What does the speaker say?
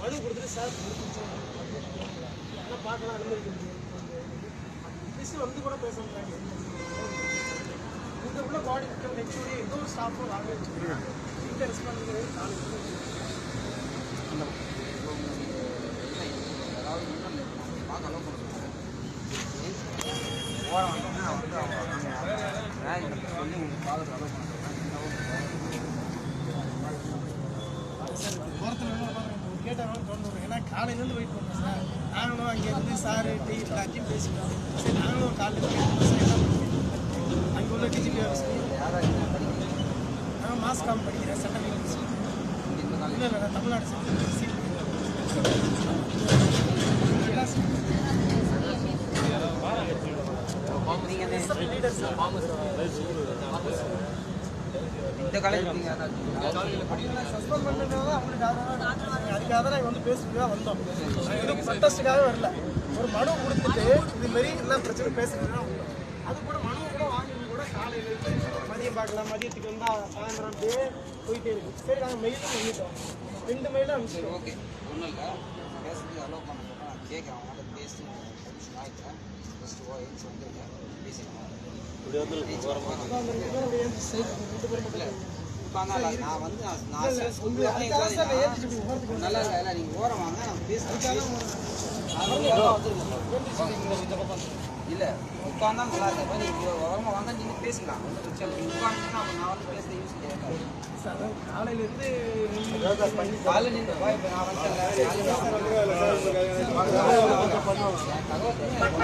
மனு கொடுத்துட்டு சார் ஆனால் பார்க்கலாம் அனுமதிக்க வந்து கூட பேச மாட்டாங்க. இங்கே உள்ள பாடி ஹெச்ஓடி எந்த ஒரு ஸ்டாஃபும் வாங்க வச்சுருக்காங்க. இங்கே ரெஸ்பான்ஸ் கேட்டாலும் தோணும். ஏன்னா காலையிலேருந்து வெயிட் பண்ணுறோம் சார். நாங்களும் அங்கேருந்து சார் டீ எல்லாத்தையும் பேசிக்கிறோம். சரி நாங்களும் ஒரு காலையில் வெயிட் பண்ணுறோம் சார். அங்கே உள்ள டிஜிபி ஆஃபீஸ் நான் மாஸ் காம் படிக்கிறேன். சென்ட்ரல் யூனிவர்சிட்டி இல்லை இல்லை தமிழ்நாடு சீட் இந்த காலேஜ் சஸ்பெண்ட் பண்ணுறதுனால அவங்களுக்கு அதுக்காக தான் நாங்கள் வந்து பேசுறதுக்காக வந்தோம். எதுவும் ப்ரொட்டஸ்ட்டுக்காக வரல. ஒரு மனு கொடுத்துட்டு இதுமாரி எல்லாம் பிரச்சனை பேசுறதுனா அது கூட மனு கூட வாங்கிட்டு கூட காலையில் மதியம் பார்க்கலாம். மதியத்துக்கு வந்தால் சாயந்தரம் அப்படியே போயிட்டே இருக்கு. சரி நாங்கள் மெயிலும் பண்ணிட்டோம். 2 மெயிலும் அனுப்பிச்சிட்டோம். ஓகே ஒன்றும் இல்லை பேசுறதுக்கு அலோவ் பண்ண போனால் நான் கேட்குறேன். அவங்கள்ட்ட பேசி ஆகிட்டேன். ஃபஸ்ட்டு ஓஎன்ஸ் வந்துருக்கேன் பேசிக்கலாம். இல்லை நான் வந்து நல்லா இல்லை நீங்கள் ஓரம் வாங்க நான் பேசுறேன். இல்லை உட்காந்தா நல்லா இருக்கா நீங்கள் ஓரமாக வாங்க நீங்கள் பேசலாம். ஒன்றும் பிரச்சனை இல்லை. உட்காந்துன்னா நான் வந்து பேச யூஸ் கிடையாது. காலையிலேருந்து காலையில் நின்று இப்போ நான் வந்து பேசி அவங்க நான் சொல்கிறேன் அலோவ் பண்ண சொல்கிறேன்.